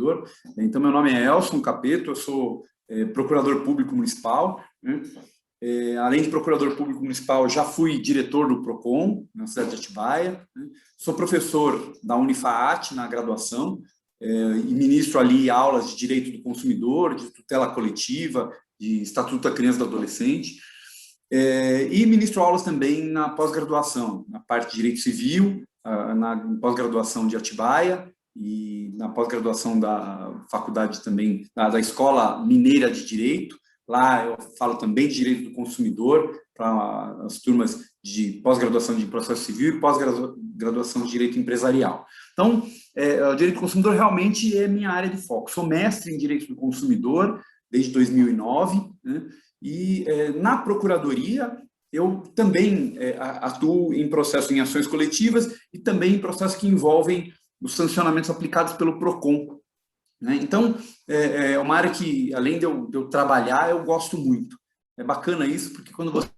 consumidor. Então, meu nome é Elson Capeto, eu sou procurador público municipal, né? Além de procurador público municipal, já fui diretor do PROCON, na cidade de Atibaia, né? Sou professor da Unifaat na graduação, e ministro ali aulas de direito do consumidor, de tutela coletiva, de estatuto da criança e do adolescente, e ministro aulas também na pós-graduação, na parte de direito civil, na pós-graduação de Atibaia e na pós-graduação da faculdade também, da Escola Mineira de Direito. Lá eu falo também de direito do consumidor para as turmas de pós-graduação de processo civil e pós-graduação de direito empresarial. Então, o direito do consumidor realmente é minha área de foco. Sou mestre em direito do consumidor desde 2009, né? E na procuradoria eu também atuo em processos em ações coletivas e também em processos que envolvem os sancionamentos aplicados pelo PROCON, né? Então, é uma área que, além de eu trabalhar, eu gosto muito. É bacana isso, porque quando você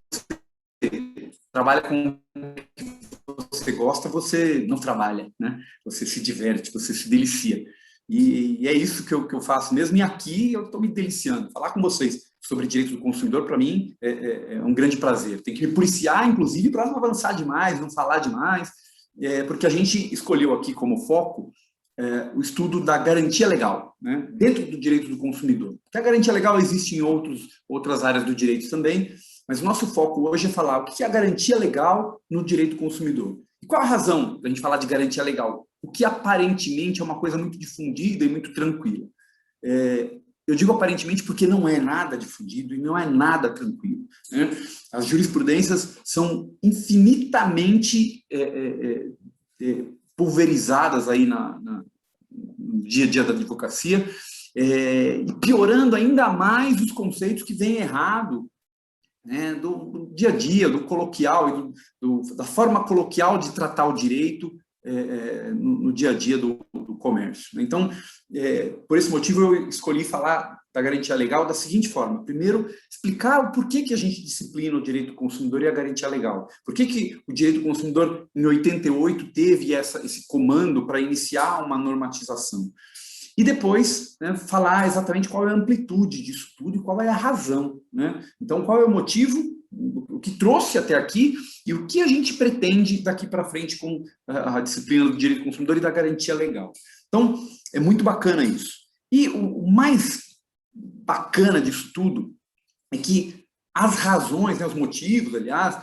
trabalha com o que você gosta, você não trabalha, né? Você se diverte, você se delicia. E é isso que eu faço mesmo. E aqui eu estou me deliciando. Falar com vocês sobre direito do consumidor, para mim, é um grande prazer. Tem que me policiar, inclusive, para não avançar demais, não falar demais, porque a gente escolheu aqui como foco o estudo da garantia legal, né, dentro do direito do consumidor. Porque a garantia legal existe em outras áreas do direito também, mas o nosso foco hoje é falar o que é a garantia legal no direito do consumidor. E qual a razão da gente falar de garantia legal? O que aparentemente é uma coisa muito difundida e muito tranquila. Eu digo aparentemente porque não é nada difundido e não é nada tranquilo, né? As jurisprudências são infinitamente pulverizadas aí no dia a dia da advocacia, e piorando ainda mais os conceitos que vêm errado, né, do dia a dia, do coloquial, da forma coloquial de tratar o direito no dia a dia do comércio. Então, por esse motivo, eu escolhi falar da garantia legal da seguinte forma. Primeiro, explicar o porquê que a gente disciplina o direito do consumidor e a garantia legal. Por que o direito do consumidor, em 88, teve esse comando para iniciar uma normatização. E depois, né, falar exatamente qual é a amplitude disso tudo e qual é a razão, né? Então, qual é o motivo, o que trouxe até aqui e o que a gente pretende daqui para frente com a disciplina do direito do consumidor e da garantia legal. Então, é muito bacana isso. E o mais bacana disso tudo é que as razões, né, os motivos, aliás,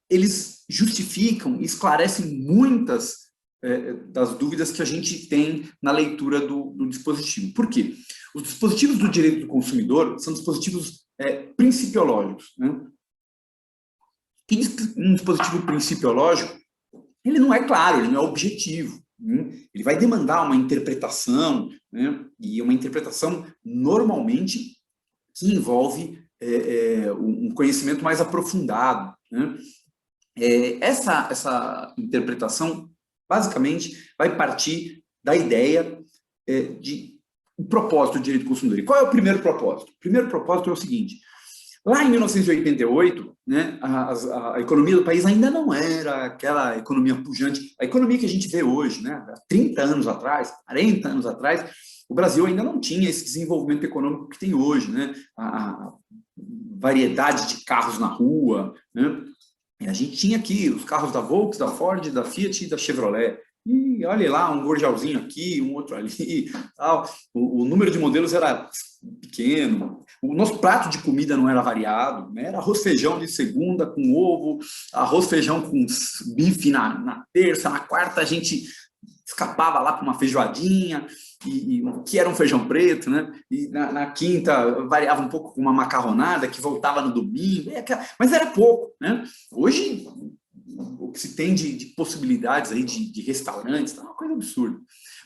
eles justificam e esclarecem muitas das dúvidas que a gente tem na leitura do dispositivo. Por quê? Os dispositivos do direito do consumidor são dispositivos principiológicos, né? E um dispositivo principiológico, ele não é claro, ele não é objetivo, né? Ele vai demandar uma interpretação, né? E uma interpretação normalmente que envolve um conhecimento mais aprofundado, né? Essa interpretação basicamente vai partir da ideia de o propósito do direito do consumidor. E qual é o primeiro propósito? O primeiro propósito é o seguinte: lá em 1988, né, a economia do país ainda não era aquela economia pujante, a economia que a gente vê hoje, né, há 30 anos atrás, 40 anos atrás, o Brasil ainda não tinha esse desenvolvimento econômico que tem hoje, né, a variedade de carros na rua, né? E a gente tinha aqui os carros da Volks, da Ford, da Fiat e da Chevrolet. E olha lá, um Gurgelzinho aqui, um outro ali, tal. O número de modelos era pequeno. O nosso prato de comida não era variado, né? Era arroz feijão de segunda com ovo, arroz feijão com bife na terça, na quarta a gente escapava lá para uma feijoadinha, que era um feijão preto, né? E na quinta variava um pouco com uma macarronada que voltava no domingo, mas era pouco, né? Hoje o que se tem de possibilidades aí de restaurantes é uma coisa absurda.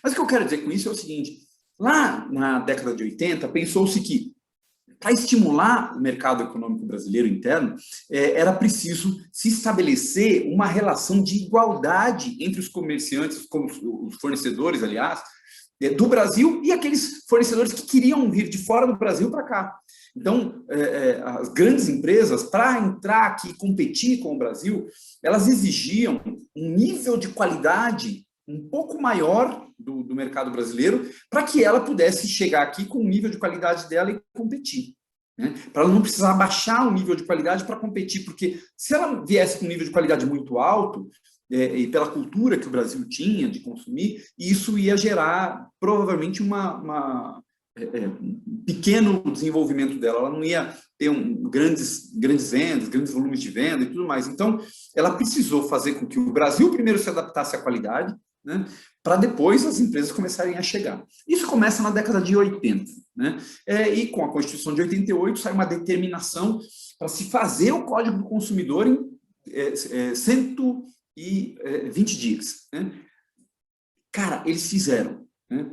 Mas o que eu quero dizer com isso é o seguinte: lá na década de 80 pensou-se que para estimular o mercado econômico brasileiro interno, era preciso se estabelecer uma relação de igualdade entre os comerciantes, os fornecedores, aliás, do Brasil e aqueles fornecedores que queriam vir de fora do Brasil para cá. Então, as grandes empresas, para entrar aqui e competir com o Brasil, elas exigiam um nível de qualidade um pouco maior do mercado brasileiro, para que ela pudesse chegar aqui com o nível de qualidade dela e competir. Né? Para ela não precisar baixar o nível de qualidade para competir, porque se ela viesse com um nível de qualidade muito alto, e pela cultura que o Brasil tinha de consumir, isso ia gerar provavelmente um pequeno desenvolvimento dela, ela não ia ter grandes vendas, grandes volumes de venda e tudo mais. Então, ela precisou fazer com que o Brasil primeiro se adaptasse à qualidade, né, para depois as empresas começarem a chegar. Isso começa na década de 80, né, e com a Constituição de 88 sai uma determinação para se fazer o Código do Consumidor em 120 dias. Né? Cara, eles fizeram. Né?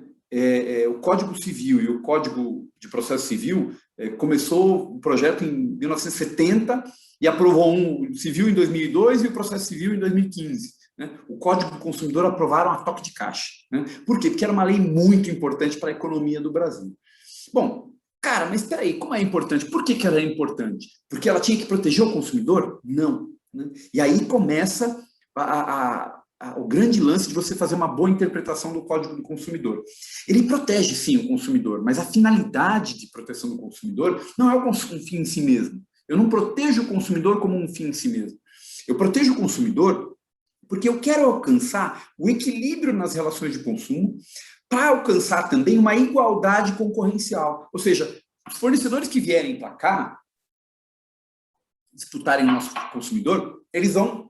O Código Civil e o Código de Processo Civil começou o projeto em 1970 e aprovou o civil em 2002 e o processo civil em 2015. Né? O Código do Consumidor aprovaram a toque de caixa. Né? Por quê? Porque era uma lei muito importante para a economia do Brasil. Bom, cara, mas espera aí, como é importante? Por que ela é importante? Porque ela tinha que proteger o consumidor? Não. Né? E aí começa o grande lance de você fazer uma boa interpretação do Código do Consumidor. Ele protege, sim, o consumidor, mas a finalidade de proteção do consumidor não é um fim em si mesmo. Eu não protejo o consumidor como um fim em si mesmo. Eu protejo o consumidor porque eu quero alcançar o equilíbrio nas relações de consumo para alcançar também uma igualdade concorrencial. Ou seja, os fornecedores que vierem para cá disputarem o nosso consumidor, eles vão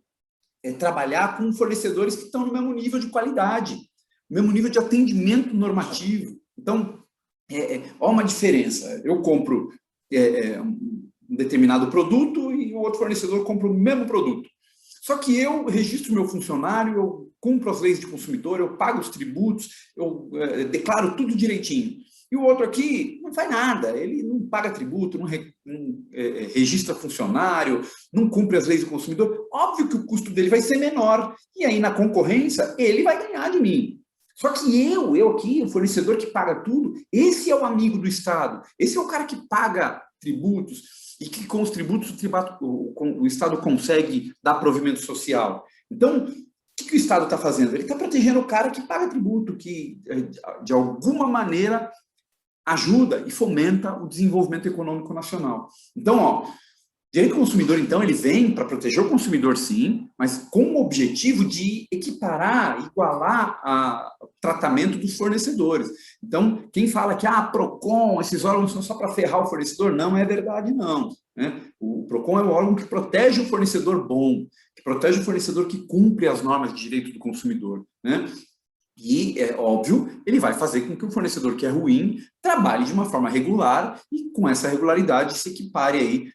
trabalhar com fornecedores que estão no mesmo nível de qualidade, no mesmo nível de atendimento normativo. Então, há uma diferença. Eu compro um determinado produto e o outro fornecedor compra o mesmo produto. Só que eu registro meu funcionário, eu cumpro as leis de consumidor, eu pago os tributos, eu declaro tudo direitinho. E o outro aqui não faz nada, ele não paga tributo, não registra funcionário, não cumpre as leis do consumidor. Óbvio que o custo dele vai ser menor. E aí, na concorrência, ele vai ganhar de mim. Só que eu aqui, o fornecedor que paga tudo, esse é o amigo do Estado. Esse é o cara que paga tributos e que com os tributos o Estado consegue dar provimento social. Então, o que o Estado está fazendo? Ele está protegendo o cara que paga tributo, que, de alguma maneira, ajuda e fomenta o desenvolvimento econômico nacional. Então, direito do consumidor, então, ele vem para proteger o consumidor, sim, mas com o objetivo de equiparar, igualar o tratamento dos fornecedores. Então, quem fala que PROCON, esses órgãos são só para ferrar o fornecedor, não é verdade, não. Né? O PROCON é um órgão que protege o fornecedor bom, que protege o fornecedor que cumpre as normas de direito do consumidor. Né? E, é óbvio, ele vai fazer com que o fornecedor que é ruim trabalhe de uma forma regular e, com essa regularidade, se equipare aí,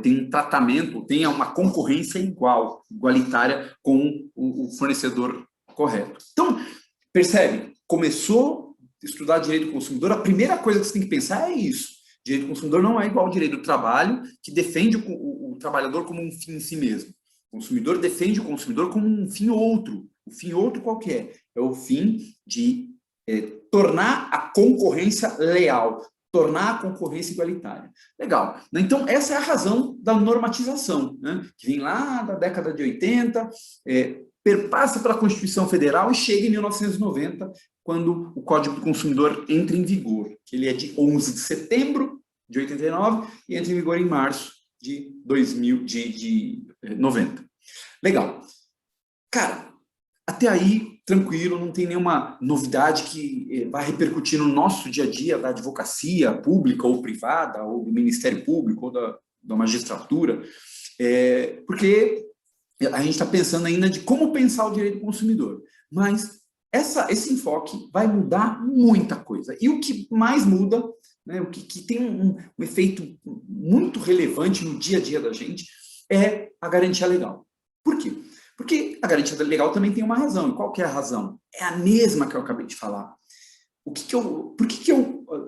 tenha um tratamento, tenha uma concorrência igualitária com o fornecedor correto. Então, percebe? Começou a estudar direito do consumidor, a primeira coisa que você tem que pensar é isso. Direito do consumidor não é igual ao direito do trabalho, que defende o trabalhador como um fim em si mesmo. O consumidor defende o consumidor como um fim outro. O fim outro qual que é? É o fim de tornar a concorrência leal, tornar a concorrência igualitária. Legal. Então, essa é a razão da normatização, né? Que vem lá da década de 80, perpassa pela Constituição Federal e chega em 1990, quando o Código do Consumidor entra em vigor, que ele é de 11 de setembro de 89 e entra em vigor em março de 90. Legal. Cara, até aí, tranquilo, não tem nenhuma novidade que vai repercutir no nosso dia a dia da advocacia pública ou privada, ou do Ministério Público, ou da magistratura, porque a gente está pensando ainda de como pensar o direito do consumidor. Mas esse enfoque vai mudar muita coisa. E o que mais muda, né, o que tem um efeito muito relevante no dia a dia da gente, é a garantia legal. Por quê? Porque a garantia legal também tem uma razão. E qual que é a razão? É a mesma que eu acabei de falar. Por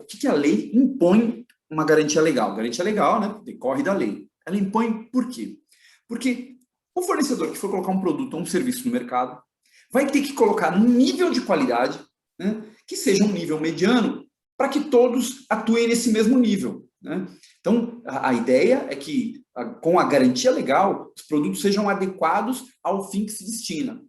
que a lei impõe uma garantia legal? Garantia legal, né, decorre da lei. Ela impõe por quê? Porque o fornecedor que for colocar um produto ou um serviço no mercado vai ter que colocar um nível de qualidade, né, que seja um nível mediano para que todos atuem nesse mesmo nível. Né? Então, a ideia é que, com a garantia legal, os produtos sejam adequados ao fim que se destina.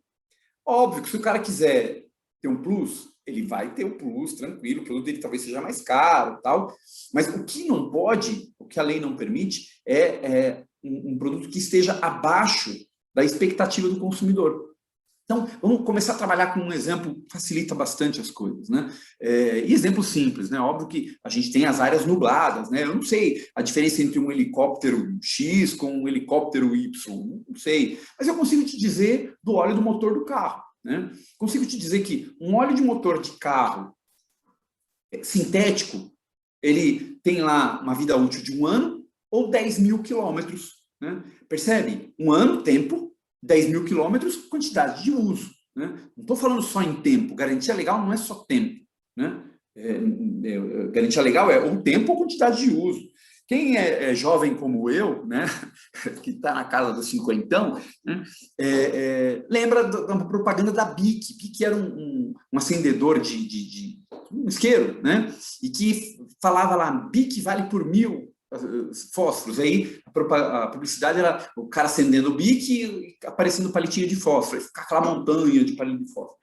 Óbvio que se o cara quiser ter um plus, ele vai ter o plus, tranquilo, o produto dele talvez seja mais caro, tal, mas o que não pode, o que a lei não permite, é um produto que esteja abaixo da expectativa do consumidor. Então, vamos começar a trabalhar com um exemplo que facilita bastante as coisas, né? E exemplo simples, né? Óbvio que a gente tem as áreas nubladas, né? Eu não sei a diferença entre um helicóptero X com um helicóptero Y, não sei, mas eu consigo te dizer do óleo do motor do carro, né? Consigo te dizer que um óleo de motor de carro sintético, ele tem lá uma vida útil de 1 ano ou 10 mil quilômetros, né? Percebe? 1 ano, tempo, 10 mil quilômetros, quantidade de uso, né? Não estou falando só em tempo, garantia legal não é só tempo, né? Garantia legal é o tempo ou quantidade de uso. Quem é jovem como eu, né, que está na casa dos cinquentão, né, lembra da propaganda da BIC. BIC era um acendedor de um isqueiro, né, e que falava lá, BIC vale por 1.000 fósforos. Aí a publicidade era o cara acendendo o bique e aparecendo palitinho de fósforo, ficar aquela montanha de palito de fósforo.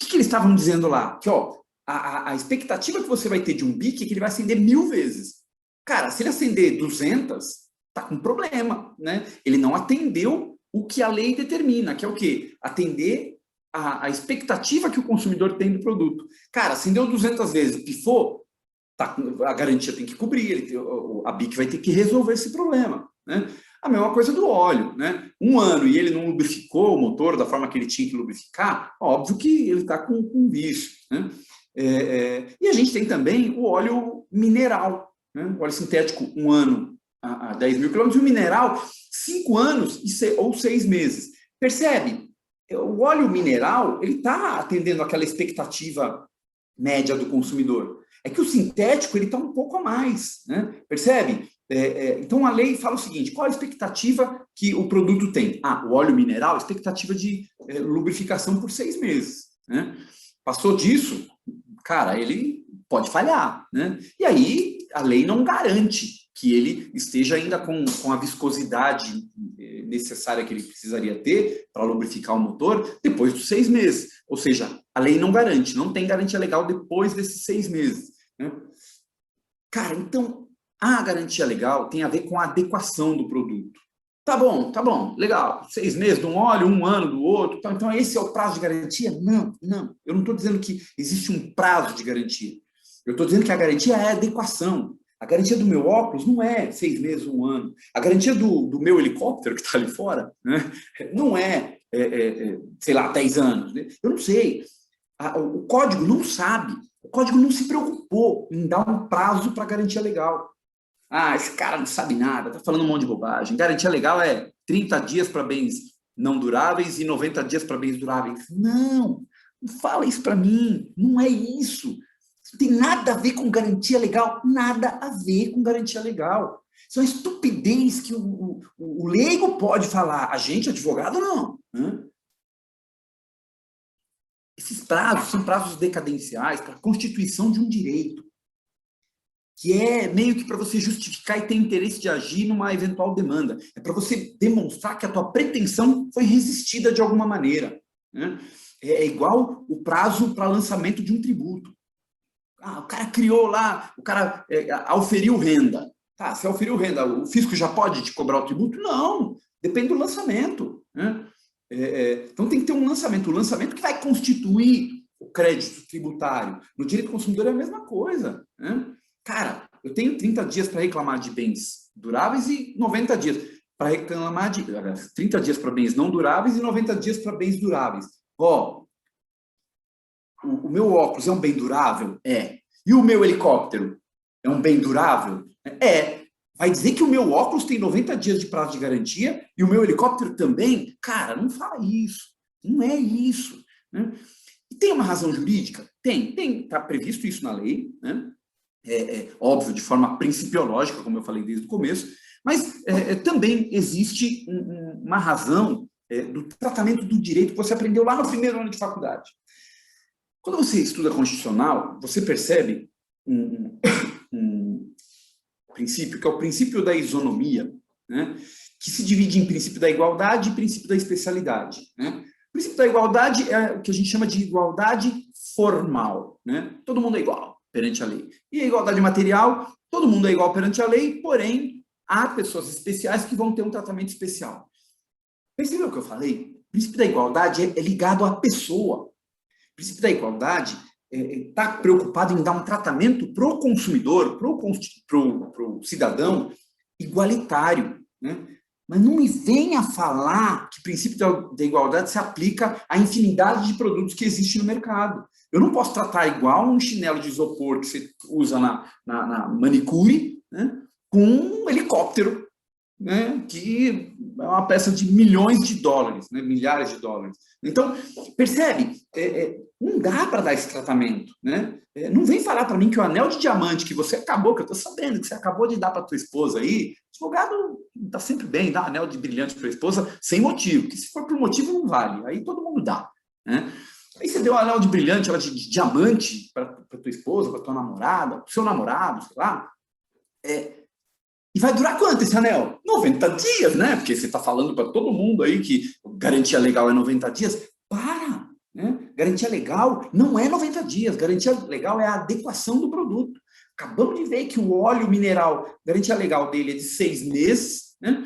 O que eles estavam dizendo lá? Que a expectativa que você vai ter de um bique é que ele vai acender 1.000 vezes. Cara, se ele acender 200, tá com problema, né? Ele não atendeu o que a lei determina, que é o quê? Atender a expectativa que o consumidor tem do produto. Cara, acendeu 200 vezes, pifou, tá, a garantia tem que cobrir, a BIC vai ter que resolver esse problema, né? A mesma coisa do óleo, né? 1 ano e ele não lubrificou o motor da forma que ele tinha que lubrificar, óbvio que ele está com vício, né? E a gente tem também o óleo mineral, né? O óleo sintético, 1 ano a 10 mil quilômetros, e o mineral, 5 anos ou 6 meses. Percebe? O óleo mineral, ele está atendendo aquela expectativa média do consumidor. É que o sintético ele está um pouco a mais, né? Percebe? Então a lei fala o seguinte: qual a expectativa que o produto tem? O óleo mineral, expectativa de lubrificação por 6 meses, né? Passou disso, cara, ele pode falhar, né? E aí a lei não garante que ele esteja ainda com a viscosidade necessária que ele precisaria ter para lubrificar o motor depois dos 6 meses. Ou seja, a lei não garante, não tem garantia legal depois desses 6 meses, né? Cara, então a garantia legal tem a ver com a adequação do produto. Tá bom, legal. 6 meses de um óleo, 1 ano do outro. Então esse é o prazo de garantia? Não. Eu não estou dizendo que existe um prazo de garantia. Eu estou dizendo que a garantia é a adequação. A garantia do meu óculos não é 6 meses, 1 ano. A garantia do meu helicóptero que está ali fora, né, não sei lá, 10 anos. Né? Eu não sei. O código não sabe. O código não se preocupou em dar um prazo para garantia legal. Esse cara não sabe nada, está falando um monte de bobagem. Garantia legal é 30 dias para bens não duráveis e 90 dias para bens duráveis. Não fala isso para mim. Não é isso. Não tem nada a ver com garantia legal. Nada a ver com garantia legal. Isso é uma estupidez que o leigo pode falar. A gente, advogado, não. Esses prazos são prazos decadenciais para a constituição de um direito, que é meio que para você justificar e ter interesse de agir numa eventual demanda. É para você demonstrar que a tua pretensão foi resistida de alguma maneira, né? É igual o prazo para lançamento de um tributo. O cara criou lá, o cara auferiu renda. Tá, se auferiu renda, o fisco já pode te cobrar o tributo? Não, depende do lançamento, né? Então tem que ter um lançamento. O lançamento que vai constituir o crédito tributário. No direito do consumidor é a mesma coisa, né? Cara, eu tenho 30 dias para reclamar de bens duráveis e 90 dias para reclamar de... 30 dias para bens não duráveis e 90 dias para bens duráveis. O meu óculos é um bem durável? É. E o meu helicóptero é um bem durável? É. Vai dizer que o meu óculos tem 90 dias de prazo de garantia e o meu helicóptero também? Cara, não fala isso. Não é isso, né? E tem uma razão jurídica? Tem. Está previsto isso na lei, né? Óbvio, de forma principiológica, como eu falei desde o começo, mas também existe uma razão do tratamento do direito que você aprendeu lá no primeiro ano de faculdade. Quando você estuda constitucional, você percebe um princípio, que é o princípio da isonomia, né, que se divide em princípio da igualdade e princípio da especialidade, né? princípio da igualdade é o que a gente chama de igualdade formal, né? Todo mundo é igual perante a lei. E a igualdade material, todo mundo é igual perante a lei, porém, há pessoas especiais que vão ter um tratamento especial. Percebeu o que eu falei? O princípio da igualdade é ligado à pessoa. O princípio da igualdade está preocupado em dar um tratamento para o consumidor, para o cidadão, igualitário, né? Mas não me venha falar que o princípio da igualdade se aplica à infinidade de produtos que existem no mercado. Eu não posso tratar igual um chinelo de isopor que você usa na manicure, né, com um helicóptero, né, que é uma peça de milhões de dólares, né, milhares de dólares. Então, percebe? Não dá para dar esse tratamento, né? Não vem falar para mim que o anel de diamante que você acabou, que eu estou sabendo que você acabou de dar para tua esposa aí, advogado está sempre bem, dá anel de brilhante para a esposa sem motivo, que se for por motivo não vale, aí todo mundo dá, né? Aí você deu um anel de brilhante, ela de diamante para tua esposa, para tua namorada, para o seu namorado, sei lá, e vai durar quanto esse anel? 90 dias, né? Porque você está falando para todo mundo aí que garantia legal é 90 dias. Para! Né? Garantia legal não é 90 dias. Garantia legal é a adequação do produto. Acabamos de ver que o óleo mineral, garantia legal dele é de 6 meses, né?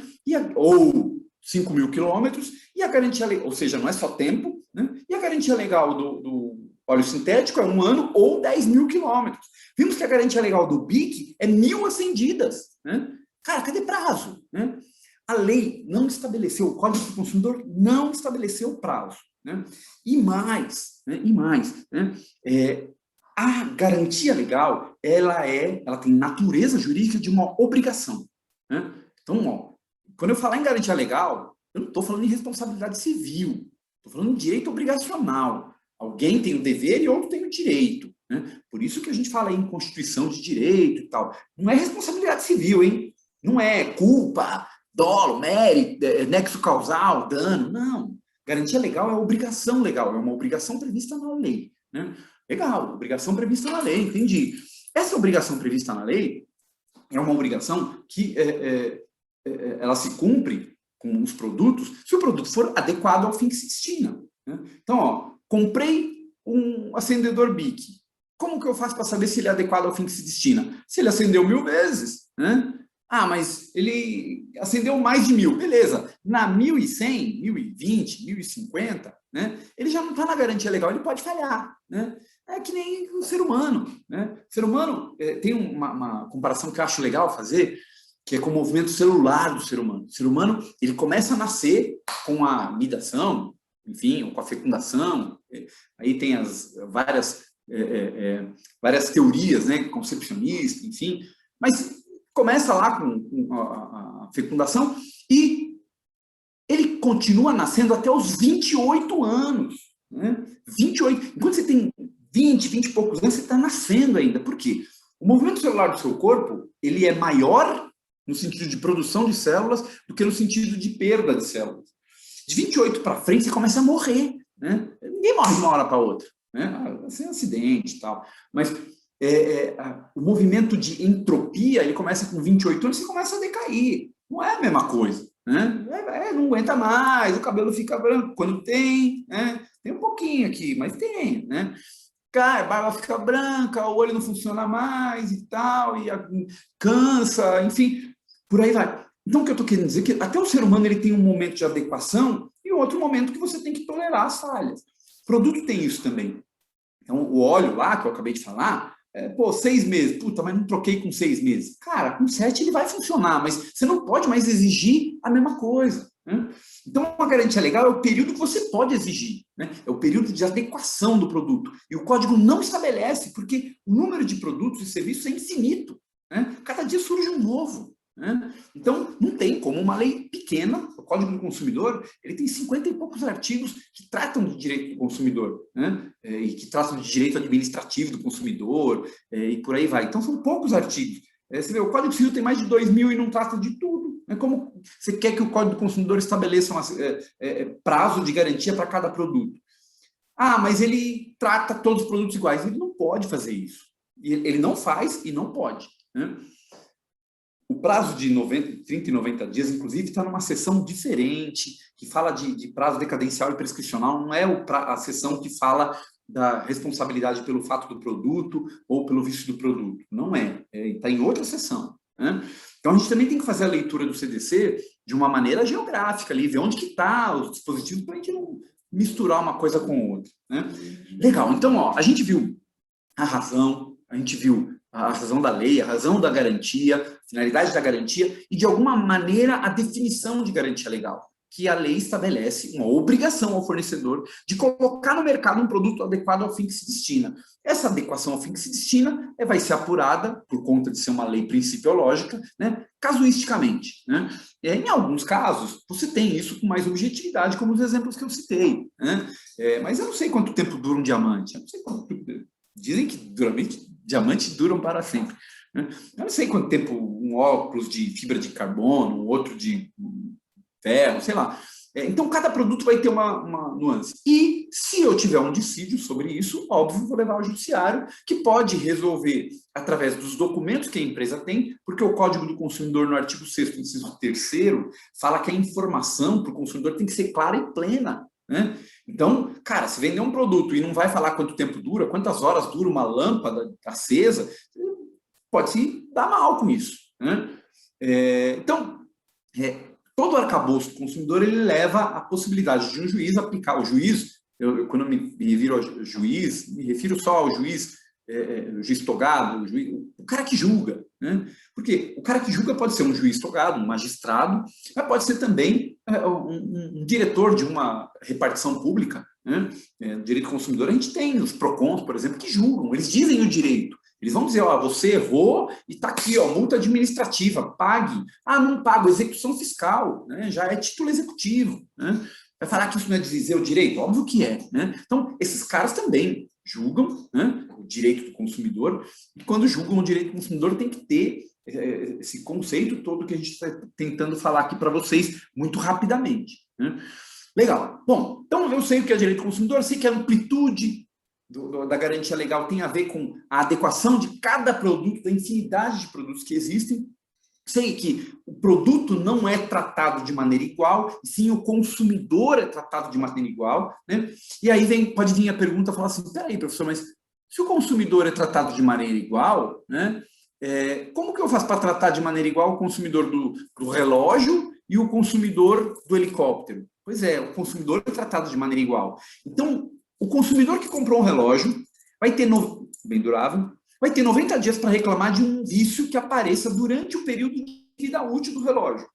Ou 5 mil quilômetros, e a garantia legal, ou seja, não é só tempo, né? E a garantia legal do óleo sintético é 1 ano ou 10 mil quilômetros. Vimos que a garantia legal do BIC é 1.000 acendidas, né? Cara, cadê prazo? Né? A lei não estabeleceu, o Código do Consumidor não estabeleceu prazo. Né? E mais, né? A garantia legal, ela tem natureza jurídica de uma obrigação. Né? Então, ó, quando eu falar em garantia legal, eu não estou falando em responsabilidade civil, estou falando em direito obrigacional. Alguém tem o dever e outro tem o direito. Né? Por isso que a gente fala aí em constituição de direito e tal. Não é responsabilidade civil, hein? Não é culpa, dolo, mérito, nexo causal, dano, não. Garantia legal é obrigação legal, é uma obrigação prevista na lei. Né? Legal, obrigação prevista na lei, entendi. Essa obrigação prevista na lei é uma obrigação que ela se cumpre com os produtos se o produto for adequado ao fim que se destina. Né? Então, ó, comprei um acendedor BIC. Como que eu faço para saber se ele é adequado ao fim que se destina? Se ele acendeu 1000 vezes, né? Ah, mas ele acendeu mais de 1000, beleza. Na 1100, 1020, 1050, né? Ele já não está na garantia legal, ele pode falhar, né? É que nem o ser humano, né? O ser humano tem uma comparação que eu acho legal fazer, que é com o movimento celular do ser humano. O ser humano, ele começa a nascer com a nidação, enfim, ou com a fecundação, aí tem as várias teorias, né, concepcionistas, enfim, mas começa lá com a fecundação e ele continua nascendo até os 28 anos. Né? 28. Enquanto você tem 20 e poucos anos, você está nascendo ainda. Por quê? O movimento celular do seu corpo, ele é maior no sentido de produção de células do que no sentido de perda de células. De 28 para frente, você começa a morrer. Né? Ninguém morre de uma hora para outra. Né? Sem acidente e tal. Mas o movimento de entropia, ele começa com 28 anos e começa a decair. Não é a mesma coisa. Né? Não aguenta mais, o cabelo fica branco quando tem, né? Tem um pouquinho aqui, mas tem, né? Cai, a barba fica branca, o olho não funciona mais e tal, e cansa, enfim, por aí vai. Então, o que eu estou querendo dizer é que até o ser humano ele tem um momento de adequação e outro momento que você tem que tolerar as falhas. O produto tem isso também. Então, o óleo lá, que eu acabei de falar, 6 meses, puta, mas não troquei com 6 meses. Cara, com 7 ele vai funcionar, mas você não pode mais exigir a mesma coisa. Né? Então, uma garantia legal é o período que você pode exigir, né? É o período de adequação do produto. E o código não estabelece, porque o número de produtos e serviços é infinito. Né? Cada dia surge um novo. Né? Então, não tem como uma lei pequena, o Código do Consumidor, ele tem 50 e poucos artigos que tratam de direito do consumidor, né? E que tratam de direito administrativo do consumidor, e por aí vai. Então, são poucos artigos. Você vê, o Código Civil tem mais de 2.000 e não trata de tudo. Como você quer que o Código do Consumidor estabeleça prazo de garantia para cada produto? Ah, mas ele trata todos os produtos iguais. Ele não pode fazer isso. Ele não faz e não pode. Né? O prazo de 30 e 90 dias, inclusive, está numa seção diferente, que fala de prazo decadencial e prescricional, não é a seção que fala da responsabilidade pelo fato do produto ou pelo vício do produto. Não é, está em outra seção, né? Então, a gente também tem que fazer a leitura do CDC de uma maneira geográfica ali, ver onde que está os dispositivos, para a gente não misturar uma coisa com outra, né? Legal, então, ó, a gente viu a razão, a gente viu a razão da lei, a razão da garantia, a finalidade da garantia e, de alguma maneira, a definição de garantia legal, que a lei estabelece uma obrigação ao fornecedor de colocar no mercado um produto adequado ao fim que se destina. Essa adequação ao fim que se destina vai ser apurada, por conta de ser uma lei principiológica, né, casuisticamente, né? Em alguns casos, você tem isso com mais objetividade, como os exemplos que eu citei, né? Mas eu não sei quanto tempo dura um diamante, eu não sei quanto... Dizem que diamantes duram para sempre, né? Eu não sei quanto tempo um óculos de fibra de carbono, um outro de ferro, sei lá. Então, cada produto vai ter uma nuance. E, se eu tiver um dissídio sobre isso, óbvio, vou levar ao judiciário, que pode resolver através dos documentos que a empresa tem, porque o Código do Consumidor, no artigo 6º, inciso 3º, fala que a informação para o consumidor tem que ser clara e plena, né? Então, cara, se vender um produto e não vai falar quanto tempo dura, quantas horas dura uma lâmpada acesa, pode se dar mal com isso, né? Todo arcabouço do consumidor, ele leva a possibilidade de um juiz aplicar. O juiz, quando me refiro ao juiz, me refiro só ao juiz, o juiz togado, o cara que julga, né? Porque o cara que julga pode ser um juiz togado, um magistrado, mas pode ser também um diretor de uma repartição pública, né? Direito do consumidor, a gente tem os PROCONs, por exemplo, que julgam, eles dizem o direito. Eles vão dizer, ó, você errou e está aqui, ó, multa administrativa, pague. Ah, não pago, execução fiscal, né? Já é título executivo, né? Vai falar que isso não é dizer o direito? Óbvio que é, né? Então, esses caras também julgam, né, o direito do consumidor, e quando julgam o direito do consumidor tem que ter esse conceito todo que a gente está tentando falar aqui para vocês muito rapidamente, né? Legal. Bom, então eu sei o que é direito do consumidor, sei que a amplitude da garantia legal tem a ver com a adequação de cada produto, da infinidade de produtos que existem. Sei que o produto não é tratado de maneira igual, sim o consumidor é tratado de maneira igual, né? E aí pode vir a pergunta, falar assim, peraí, professor, mas se o consumidor é tratado de maneira igual, né? Como que eu faço para tratar de maneira igual o consumidor do relógio e o consumidor do helicóptero? Pois é, o consumidor é tratado de maneira igual. Então, o consumidor que comprou um relógio vai ter, bem durável, vai ter 90 dias para reclamar de um vício que apareça durante o período de vida útil do relógio.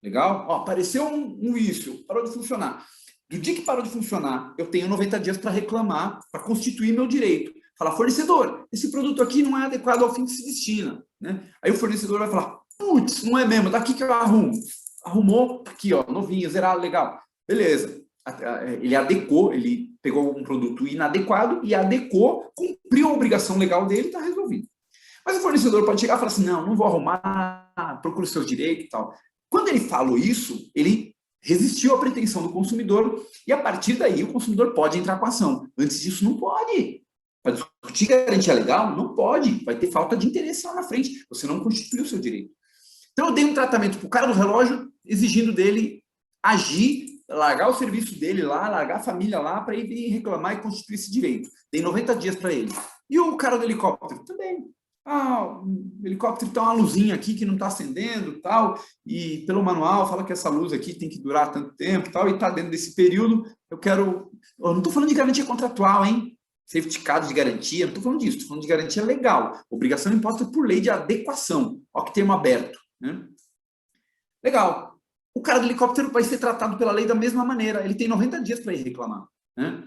Legal? Ó, apareceu um vício, parou de funcionar. Do dia que parou de funcionar, eu tenho 90 dias para reclamar, para constituir meu direito. Falar, fornecedor, esse produto aqui não é adequado ao fim que se destina, né? Aí o fornecedor vai falar, putz, não é mesmo, daqui que eu arrumo. Arrumou, aqui, ó, novinho, zerado, legal. Beleza. Ele adequou, ele pegou um produto inadequado e adequou, cumpriu a obrigação legal dele, está resolvido. Mas o fornecedor pode chegar e falar assim, não vou arrumar, procura os seus direitos e tal. Quando ele falou isso, ele resistiu à pretensão do consumidor e, a partir daí, o consumidor pode entrar com a ação. Antes disso, não pode. Para discutir garantia legal, não pode. Vai ter falta de interesse lá na frente. Você não constituiu o seu direito. Então, eu dei um tratamento para o cara do relógio, exigindo dele agir, largar o serviço dele lá, largar a família lá, para ele reclamar e constituir esse direito. Dei 90 dias para ele. E o cara do helicóptero? Também. O helicóptero tem uma luzinha aqui que não está acendendo, tal, e pelo manual fala que essa luz aqui tem que durar tanto tempo, tal, e está dentro desse período, eu não estou falando de garantia contratual, hein? Certificado de garantia, não estou falando disso, estou falando de garantia legal, obrigação imposta por lei de adequação, ó que termo aberto, né? Legal. O cara do helicóptero vai ser tratado pela lei da mesma maneira, ele tem 90 dias para ir reclamar, né?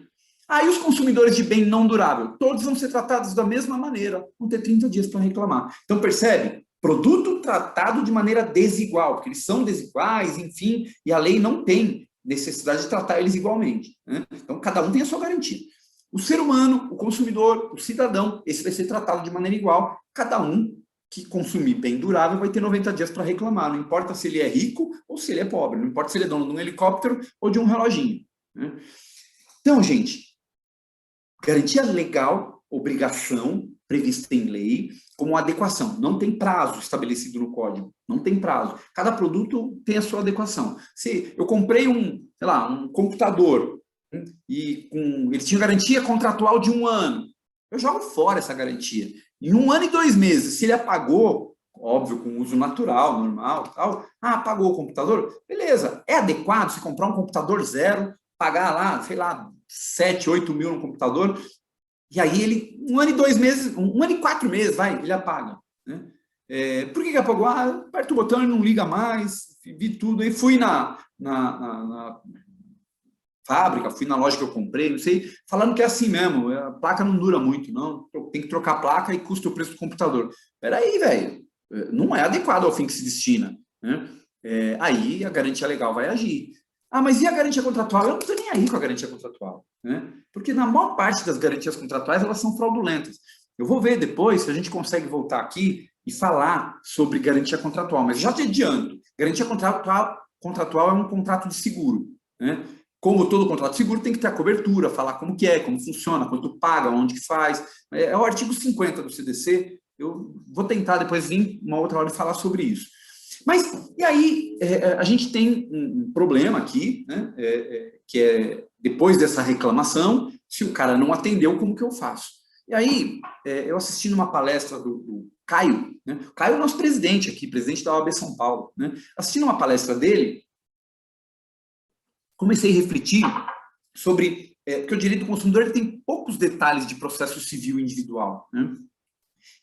Aí os consumidores de bem não durável, todos vão ser tratados da mesma maneira, vão ter 30 dias para reclamar. Então, percebe? Produto tratado de maneira desigual, porque eles são desiguais, enfim, e a lei não tem necessidade de tratar eles igualmente, né? Então, cada um tem a sua garantia. O ser humano, o consumidor, o cidadão, esse vai ser tratado de maneira igual, cada um que consumir bem durável vai ter 90 dias para reclamar, não importa se ele é rico ou se ele é pobre, não importa se ele é dono de um helicóptero ou de um reloginho, né? Então, gente, garantia legal, obrigação, prevista em lei como adequação. Não tem prazo estabelecido no código, não tem prazo. Cada produto tem a sua adequação. Se eu comprei sei lá, um computador e ele tinha garantia contratual de 1 ano, eu jogo fora essa garantia. Em 1 ano e 2 meses, se ele apagou, óbvio, com uso natural, normal, tal, apagou o computador, beleza, é adequado se comprar um computador zero, pagar lá, sei lá, 7, 8 mil no computador, e aí ele, 1 ano e 2 meses, 1 ano e 4 meses, ele apaga. Né? Por que apagou? Aperta o botão e não liga mais, vi tudo, aí fui na fábrica, fui na loja que eu comprei, não sei, falando que é assim mesmo, a placa não dura muito, não, tem que trocar a placa e custa o preço do computador. Peraí, velho, não é adequado ao fim que se destina. Né? Aí a garantia legal vai agir. Mas e a garantia contratual? Eu não estou nem aí com a garantia contratual. Né? Porque na maior parte das garantias contratuais, elas são fraudulentas. Eu vou ver depois se a gente consegue voltar aqui e falar sobre garantia contratual, mas já te adianto, garantia contratual é um contrato de seguro. Né? Como todo contrato de seguro, tem que ter a cobertura, falar como que é, como funciona, quanto paga, onde que faz. É o artigo 50 do CDC, eu vou tentar depois vir uma outra hora e falar sobre isso. Mas, e aí, a gente tem um problema aqui, né, que é, depois dessa reclamação, se o cara não atendeu, como que eu faço? E aí, eu assisti numa palestra do Caio, né, o Caio é o nosso presidente aqui, presidente da OAB São Paulo, né, assistindo uma palestra dele, comecei a refletir sobre, porque o direito do consumidor ele tem poucos detalhes de processo civil individual, né?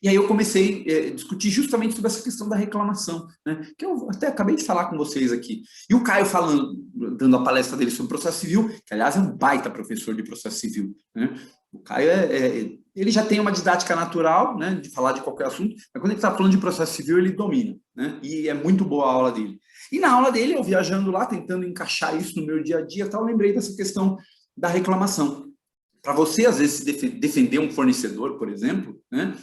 E aí eu comecei a discutir justamente sobre essa questão da reclamação, né? Que eu até acabei de falar com vocês aqui. E o Caio falando, dando a palestra dele sobre processo civil, que aliás é um baita professor de processo civil, né? O Caio ele já tem uma didática natural, né, de falar de qualquer assunto, mas quando ele está falando de processo civil, ele domina, né? E é muito boa a aula dele. E na aula dele, eu viajando lá, tentando encaixar isso no meu dia a dia, tal, lembrei dessa questão da reclamação. Para você, às vezes, defender um fornecedor, por exemplo, né,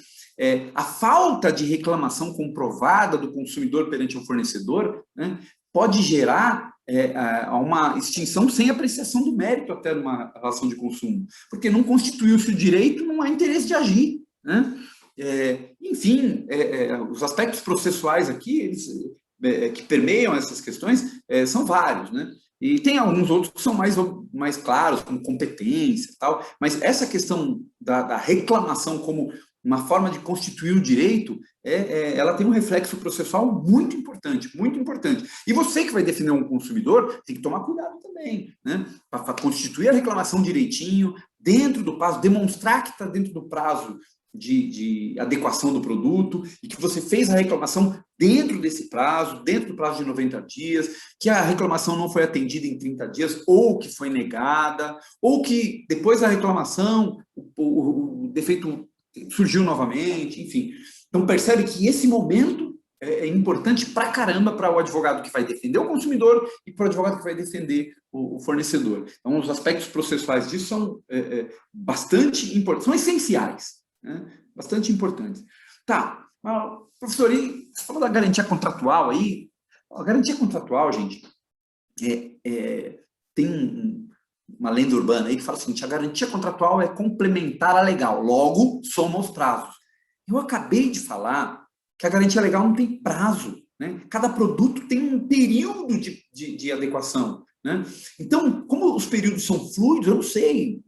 a falta de reclamação comprovada do consumidor perante o fornecedor, né, pode gerar uma extinção sem apreciação do mérito até numa relação de consumo, porque não constituiu-se o direito, não há interesse de agir. Né? Enfim, os aspectos processuais aqui, eles, que permeiam essas questões, são vários, né? E tem alguns outros que são mais claros, como competência e tal, mas essa questão da reclamação como uma forma de constituir o direito, ela tem um reflexo processual muito importante, muito importante. E você que vai defender um consumidor, tem que tomar cuidado também, né? Para constituir a reclamação direitinho, dentro do prazo, demonstrar que está dentro do prazo de adequação do produto, e que você fez a reclamação dentro desse prazo, dentro do prazo de 90 dias, que a reclamação não foi atendida em 30 dias, ou que foi negada, ou que depois da reclamação o defeito surgiu novamente, enfim. Então percebe que esse momento é importante pra caramba para o advogado que vai defender o consumidor e para o advogado que vai defender o fornecedor. Então os aspectos processuais disso são bastante importantes, são essenciais. Né? Bastante importante. Tá, professor, e você falou da garantia contratual aí. A garantia contratual, gente, tem uma lenda urbana aí que fala o seguinte: a garantia contratual é complementar à legal, logo soma os prazos. Eu acabei de falar que a garantia legal não tem prazo, né? Cada produto tem um período de adequação. Né? Então, como os períodos são fluidos, eu não sei.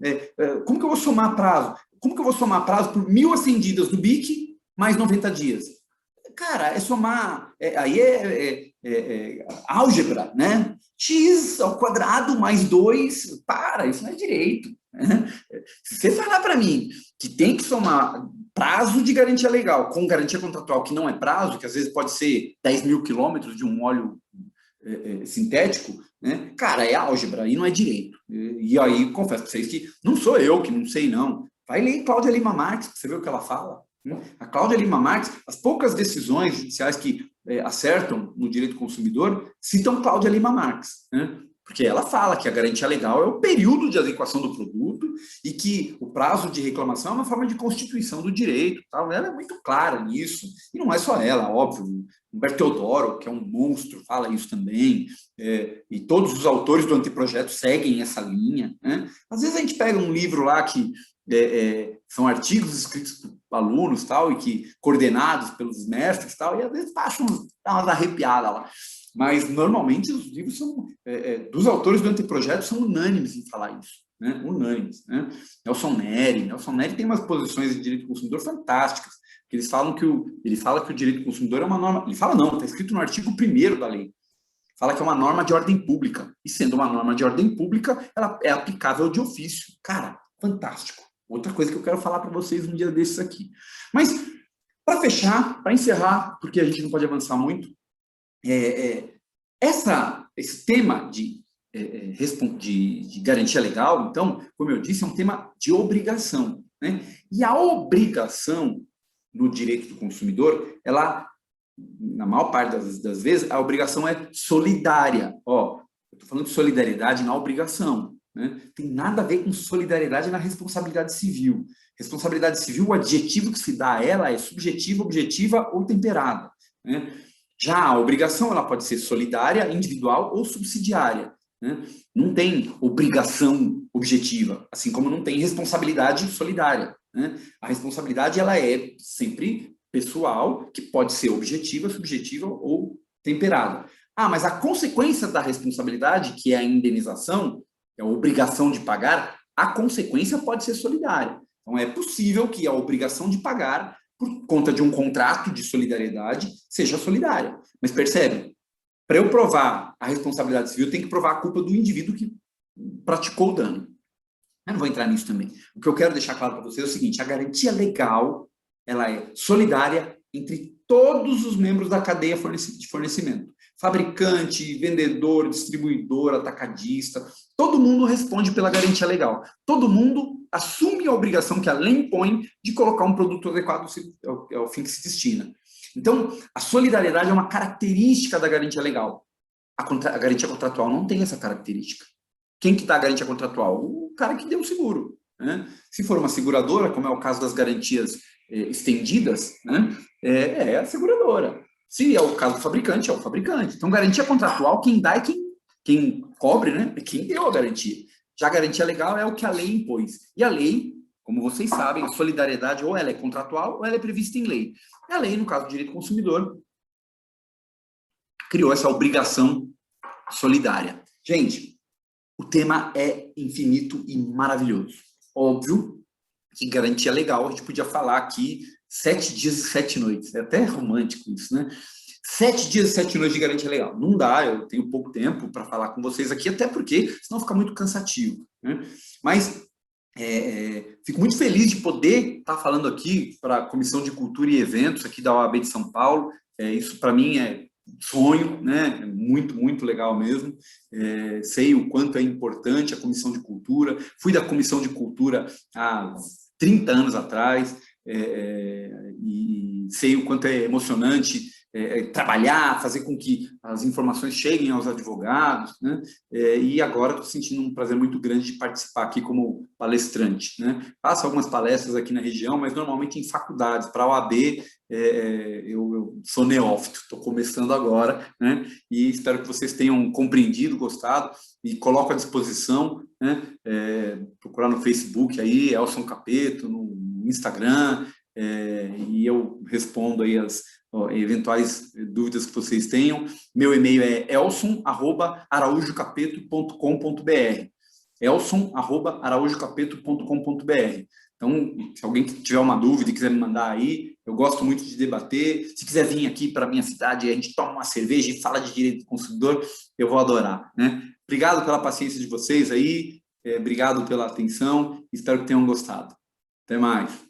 Como que eu vou somar prazo? Como que eu vou somar prazo por 1.000 acendidas do BIC mais 90 dias? Cara, é somar, aí álgebra, né? X ao quadrado mais 2, isso não é direito. Né? Se você falar para mim que tem que somar prazo de garantia legal com garantia contratual que não é prazo, que às vezes pode ser 10.000 quilômetros de um óleo sintético, né? Cara, é álgebra, aí não é direito. E aí, confesso para vocês que não sou eu que não sei, não. Vai ler Cláudia Lima Marques, para você ver o que ela fala. A Cláudia Lima Marques, as poucas decisões judiciais que acertam no direito do consumidor, citam Cláudia Lima Marques. Né? Porque ela fala que a garantia legal é o período de adequação do produto e que o prazo de reclamação é uma forma de constituição do direito. Tal. Ela é muito clara nisso. E não é só ela, óbvio. Humberto Teodoro, que é um monstro, fala isso também. E todos os autores do anteprojeto seguem essa linha. Né? Às vezes a gente pega um livro lá que são artigos escritos por alunos tal, e que coordenados pelos mestres tal, e às vezes dá umas arrepiadas lá. Mas, normalmente, os livros dos autores do anteprojeto são unânimes em falar isso. Né? Unânimes. Né? Nelson Neri tem umas posições de direito do consumidor fantásticas, que ele fala que o direito do consumidor é uma norma... Ele fala não, está escrito no artigo 1º da lei. Fala que é uma norma de ordem pública. E, sendo uma norma de ordem pública, ela é aplicável de ofício. Cara, fantástico. Outra coisa que eu quero falar para vocês um dia desses aqui. Mas, para fechar, para encerrar, porque a gente não pode avançar muito, esse tema de garantia legal, então, como eu disse, é um tema de obrigação. Né? E a obrigação no direito do consumidor, ela, na maior parte das vezes, a obrigação é solidária. Eu estou falando de solidariedade na obrigação. Né? Tem nada a ver com solidariedade na responsabilidade civil. Responsabilidade civil, o adjetivo que se dá a ela é subjetiva, objetiva ou temperada. Né? Já a obrigação, ela pode ser solidária, individual ou subsidiária. Né? Não tem obrigação objetiva, assim como não tem responsabilidade solidária. Né? A responsabilidade, ela é sempre pessoal, que pode ser objetiva, subjetiva ou temperada. Mas a consequência da responsabilidade, que é a indenização, é a obrigação de pagar, a consequência pode ser solidária. Então, é possível que a obrigação de pagar, por conta de um contrato de solidariedade, seja solidária. Mas percebe? Para eu provar a responsabilidade civil, eu tenho que provar a culpa do indivíduo que praticou o dano. Eu não vou entrar nisso também. O que eu quero deixar claro para vocês é o seguinte: a garantia legal, ela é solidária entre todos os membros da cadeia de fornecimento. Fabricante, vendedor, distribuidor, atacadista, todo mundo responde pela garantia legal. Todo mundo assume a obrigação que a lei impõe de colocar um produto adequado ao fim que se destina. Então, a solidariedade é uma característica da garantia legal. A garantia contratual não tem essa característica. Quem que dá a garantia contratual? O cara que deu o seguro. Né? Se for uma seguradora, como é o caso das garantias estendidas, né? É a seguradora. Se é o caso do fabricante, é o fabricante. Então, garantia contratual, quem dá é quem cobre, né? É quem deu a garantia. Já a garantia legal é o que a lei impôs. E a lei, como vocês sabem, a solidariedade ou ela é contratual ou ela é prevista em lei. E a lei, no caso do direito do consumidor, criou essa obrigação solidária. Gente, o tema é infinito e maravilhoso. Óbvio que garantia legal, a gente podia falar aqui 7 dias e 7 noites. É até romântico isso, né? 7 dias e 7 noites de garantia legal. Não dá, eu tenho pouco tempo para falar com vocês aqui, até porque senão fica muito cansativo. Né? Mas fico muito feliz de poder estar falando aqui para a Comissão de Cultura e Eventos aqui da OAB de São Paulo. Isso, para mim, é sonho, né? Muito, muito legal mesmo. Sei o quanto é importante a Comissão de Cultura. Fui da Comissão de Cultura há 30 anos atrás e sei o quanto é emocionante trabalhar, fazer com que as informações cheguem aos advogados, né? E agora estou sentindo um prazer muito grande de participar aqui como palestrante, né? Faço algumas palestras aqui na região, mas normalmente em faculdades. Para a OAB, eu sou neófito, estou começando agora, né? E espero que vocês tenham compreendido, gostado, e coloco à disposição, né? Procurar no Facebook aí, Elson Capeto, no Instagram, e eu respondo aí as eventuais dúvidas que vocês tenham. Meu e-mail é elson@araújocapeto.com.br, elson@araújocapeto.com.br. Então, se alguém tiver uma dúvida e quiser me mandar aí, eu gosto muito de debater. Se quiser vir aqui para a minha cidade e a gente toma uma cerveja e fala de direito do consumidor, eu vou adorar, né? Obrigado pela paciência de vocês aí, obrigado pela atenção, espero que tenham gostado. Até mais.